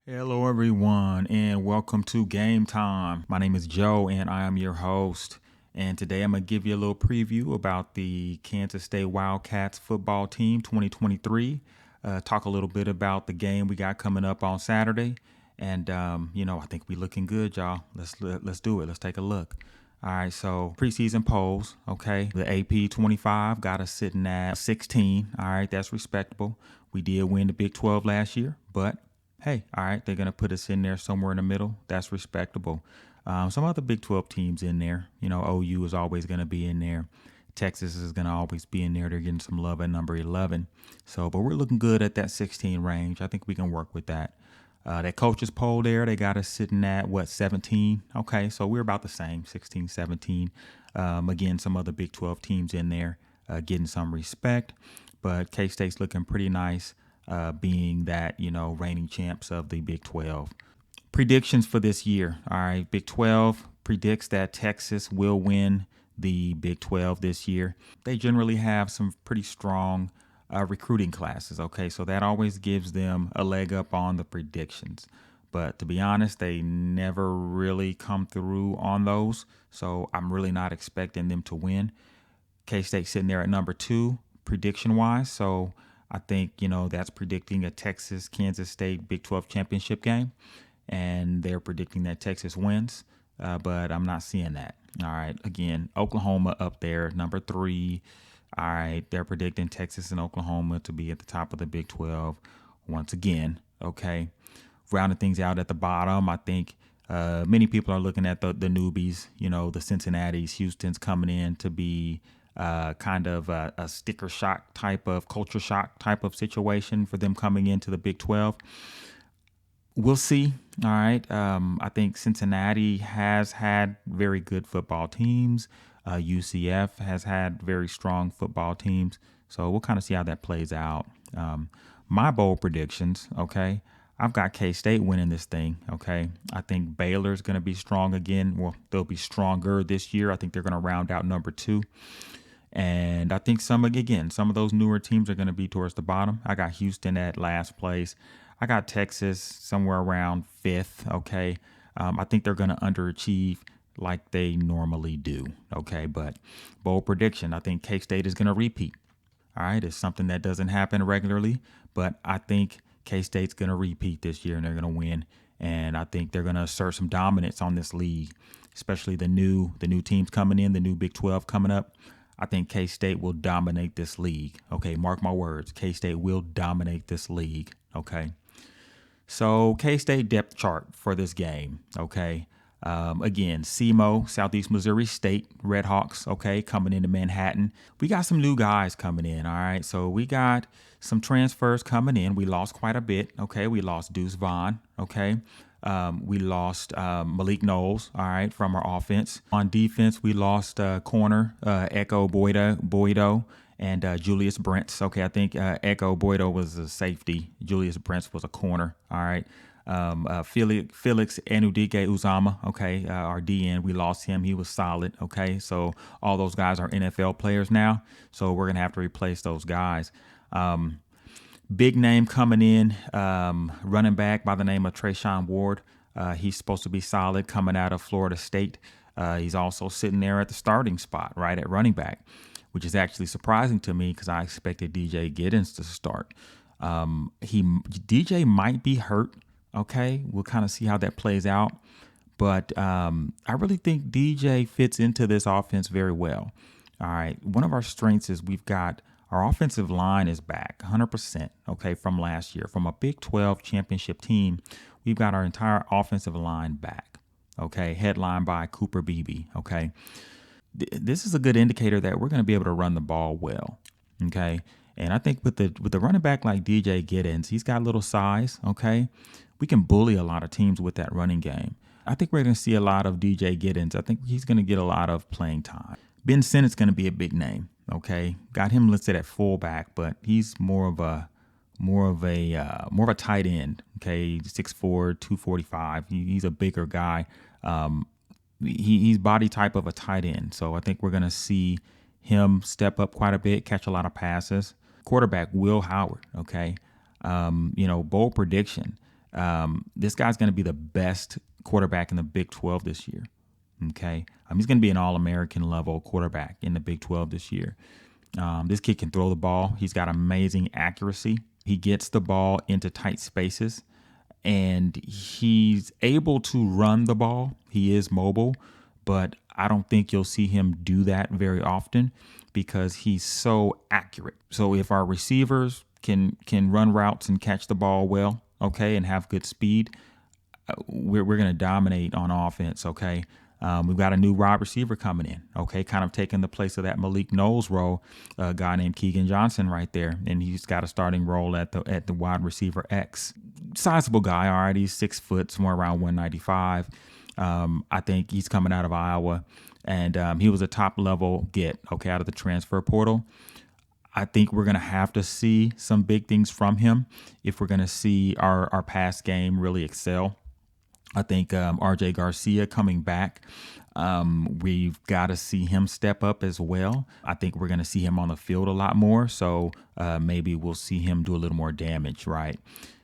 Hello, everyone, and welcome to Game Time. My name is Joe, and I am your host. And today I'm going to give you a little preview about the Kansas State Wildcats football team 2023. Talk a little bit about the game we got coming up on Saturday. And, I think we're looking good, y'all. Let's do it. Let's take a look. All right, so preseason polls, okay. The AP 25 got us sitting at 16. All right, that's respectable. We did win the Big 12 last year, but hey, all right, they're going to put us in there somewhere in the middle. That's respectable. Some other Big 12 teams in there. OU is always going to be in there. Texas is going to always be in there. They're getting some love at number 11. But we're looking good at that 16 range. I think we can work with that. That coaches poll there, they got us sitting at 17? Okay, so we're about the same, 16, 17. Again, some other Big 12 teams in there getting some respect. But K-State's looking pretty nice, being that, reigning champs of the Big 12. Predictions for this year. All right, Big 12 predicts that Texas will win the Big 12 this year. They generally have some pretty strong recruiting classes, okay? So that always gives them a leg up on the predictions. But to be honest, they never really come through on those. So I'm really not expecting them to win. K-State sitting there at number 2 prediction-wise. So I think, that's predicting a Texas-Kansas State Big 12 championship game. And they're predicting that Texas wins. But I'm not seeing that. All right. Again, Oklahoma up there, number 3. All right. They're predicting Texas and Oklahoma to be at the top of the Big 12 once again. Okay. Rounding things out at the bottom, I think many people are looking at the newbies, the Cincinnati's, Houston's coming in to be kind of a sticker shock type of culture shock type of situation for them coming into the Big 12. We'll see. All right. I think Cincinnati has had very good football teams. UCF has had very strong football teams. So we'll kind of see how that plays out. My bold predictions, okay. I've got K-State winning this thing, okay. I think Baylor's going to be strong again. Well, they'll be stronger this year. I think they're going to round out number 2. And I think some of those newer teams are going to be towards the bottom. I got Houston at last place. I got Texas somewhere around 5th, okay. I think they're going to underachieve like they normally do, okay. But bold prediction, I think K-State is going to repeat. All right, it's something that doesn't happen regularly, but I think K-State's going to repeat this year and they're going to win. And I think they're going to assert some dominance on this league, especially the new teams coming in, the new Big 12 coming up. I think K-State will dominate this league. Okay, mark my words. K-State will dominate this league. Okay. So K-State depth chart for this game. Okay. Again, SEMO, Southeast Missouri State, Redhawks, okay, coming into Manhattan. We got some new guys coming in, all right? So we got some transfers coming in. We lost quite a bit, okay? We lost Deuce Vaughn, okay? We lost Malik Knowles, all right, from our offense. On defense, we lost corner Echo Boydo and Julius Brents. Okay, I think Echo Boydo was a safety. Julius Brents was a corner, all right? Felix Anudike Uzama, okay, our DN, we lost him. He was solid, okay? So all those guys are NFL players now, so we're going to have to replace those guys. Big name coming in, running back by the name of Trayshawn Ward. He's supposed to be solid coming out of Florida State. He's also sitting there at the starting spot, right, at running back, which is actually surprising to me because I expected DJ Giddens to start. DJ might be hurt. Okay, we'll kind of see how that plays out. But I really think DJ fits into this offense very well. All right, one of our strengths is we've got our offensive line is back 100%, okay, from last year. From a Big 12 championship team, we've got our entire offensive line back, okay, headlined by Cooper Beebe, okay. This is a good indicator that we're going to be able to run the ball well, okay. And I think with the running back like DJ Giddens, he's got a little size, okay. We can bully a lot of teams with that running game. I think we're going to see a lot of DJ Giddens. I think he's going to get a lot of playing time. Ben Sennett's going to be a big name. Okay, got him listed at fullback, but he's more of a tight end. Okay, 6'4", 245. He's a bigger guy. He's body type of a tight end. So I think we're going to see him step up quite a bit, catch a lot of passes. Quarterback Will Howard. Okay, bold prediction. This guy's going to be the best quarterback in the Big 12 this year. Okay. He's going to be an All-American level quarterback in the Big 12 this year. This kid can throw the ball. He's got amazing accuracy. He gets the ball into tight spaces, and he's able to run the ball. He is mobile, but I don't think you'll see him do that very often because he's so accurate. So if our receivers can run routes and catch the ball well, okay, and have good speed, we're going to dominate on offense, okay? We've got a new wide receiver coming in, okay, kind of taking the place of that Malik Knowles role, a guy named Keegan Johnson right there, and he's got a starting role at the wide receiver X. Sizable guy, all right, he's 6 foot, somewhere around 195. I think he's coming out of Iowa, and he was a top-level get, okay, out of the transfer portal. I think we're going to have to see some big things from him if we're going to see our pass game really excel. I think RJ Garcia coming back, we've got to see him step up as well. I think we're going to see him on the field a lot more, so maybe we'll see him do a little more damage, right?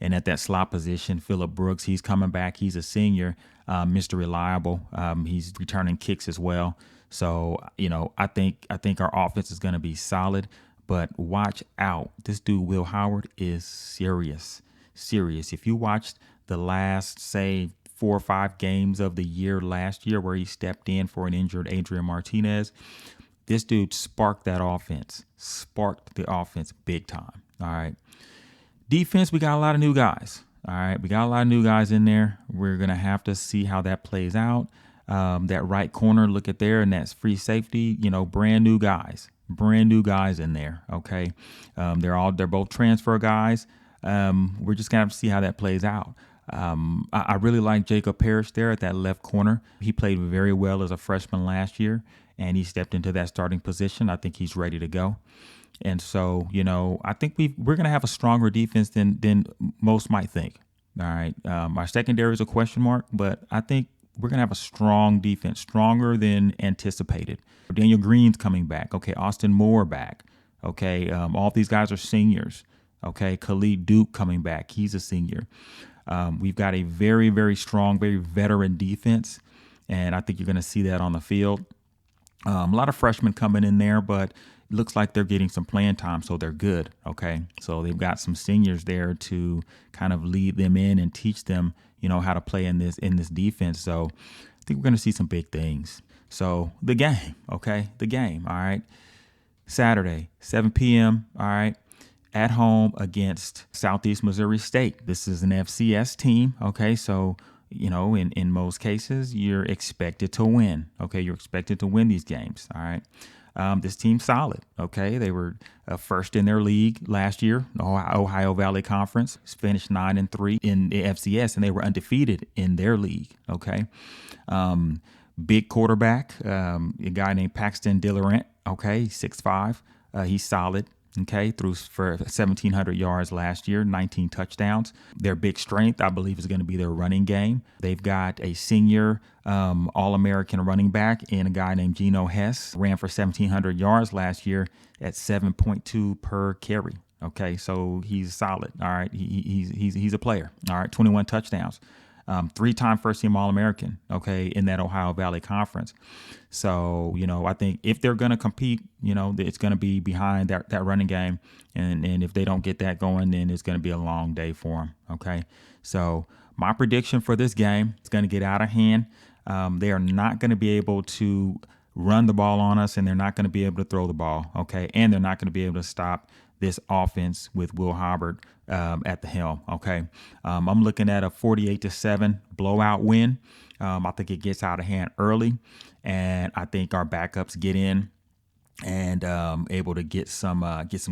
And at that slot position, Phillip Brooks, he's coming back. He's a senior, Mr. Reliable. He's returning kicks as well. So, I think our offense is going to be solid, but watch out. This dude, Will Howard, is serious. If you watched the last, say, 4 or 5 games of the year last year where he stepped in for an injured Adrian Martinez, this dude sparked the offense big time. All right. Defense, we got a lot of new guys. All right. We got a lot of new guys in there. We're going to have to see how that plays out. That right corner, look at there, and that's free safety, brand new guys in there. Okay. They're both transfer guys. We're just going to have to see how that plays out. I really like Jacob Parrish there at that left corner. He played very well as a freshman last year, and he stepped into that starting position. I think he's ready to go. And so, I think we're going to have a stronger defense than most might think. All right. Our secondary is a question mark, but I think we're going to have a strong defense, stronger than anticipated. Daniel Green's coming back. Okay. Austin Moore back. Okay. All of these guys are seniors. Okay. Khalid Duke coming back. He's a senior. We've got a very, very strong, very veteran defense, and I think you're going to see that on the field. A lot of freshmen coming in there, but it looks like they're getting some playing time, so they're good. Okay, so they've got some seniors there to kind of lead them in and teach them, how to play in this defense. So I think we're going to see some big things. So the game, okay, all right, Saturday, 7 p.m. All right. At home against Southeast Missouri State. This is an FCS team, okay? So, in most cases, you're expected to win, okay? You're expected to win these games, all right? This team's solid, okay? They were first in their league last year, Ohio Valley Conference, finished 9-3 in the FCS, and they were undefeated in their league, okay? Big quarterback, a guy named Paxton Dillerant, okay? 6'5", he's solid. Okay, threw for 1,700 yards last year, 19 touchdowns. Their big strength, I believe, is going to be their running game. They've got a senior All-American running back and a guy named Geno Hess. Ran for 1,700 yards last year at 7.2 per carry. Okay, so he's solid. All right, he's a player. All right, 21 touchdowns. 3-time first-team All-American, okay, in that Ohio Valley Conference. So, I think if they're going to compete, it's going to be behind that running game. And if they don't get that going, then it's going to be a long day for them, okay? So my prediction for this game is going to get out of hand. They are not going to be able to run the ball on us, and they're not going to be able to throw the ball, okay? And they're not going to be able to stop this offense with Will Howard at the helm, okay? I'm looking at a 48-7 blowout win. I think it gets out of hand early, and I think our backups get in and able to get some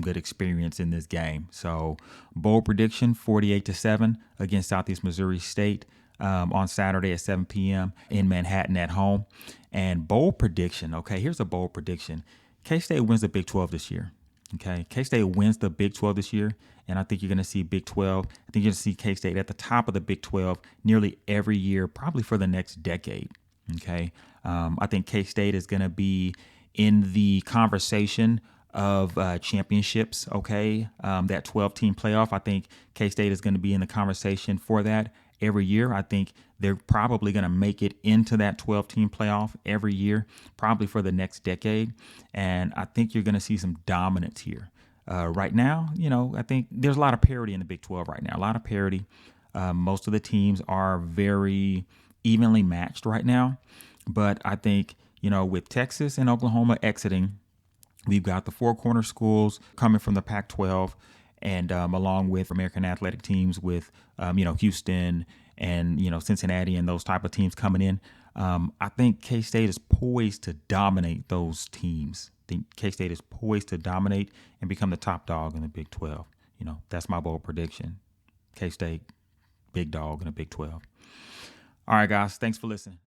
good experience in this game. So bold prediction, 48-7 against Southeast Missouri State on Saturday at 7 p.m. in Manhattan at home. And bold prediction, okay, here's a bold prediction. K-State wins the Big 12 this year. Okay, K-State wins the Big 12 this year, and I think you're going to see Big 12. I think you're going to see K-State at the top of the Big 12 nearly every year, probably for the next decade. Okay, I think K-State is going to be in the conversation of championships. Okay, that 12-team playoff. I think K-State is going to be in the conversation for that every year. I think they're probably going to make it into that 12-team playoff every year, probably for the next decade. And I think you're going to see some dominance here. Right now, I think there's a lot of parity in the Big 12 right now. A lot of parity. Most of the teams are very evenly matched right now. But I think, with Texas and Oklahoma exiting, we've got the four corner schools coming from the Pac-12, and along with American athletic teams with, Houston and, Cincinnati and those type of teams coming in. I think K-State is poised to dominate those teams. I think K-State is poised to dominate and become the top dog in the Big 12. That's my bold prediction. K-State, big dog in the Big 12. All right, guys. Thanks for listening.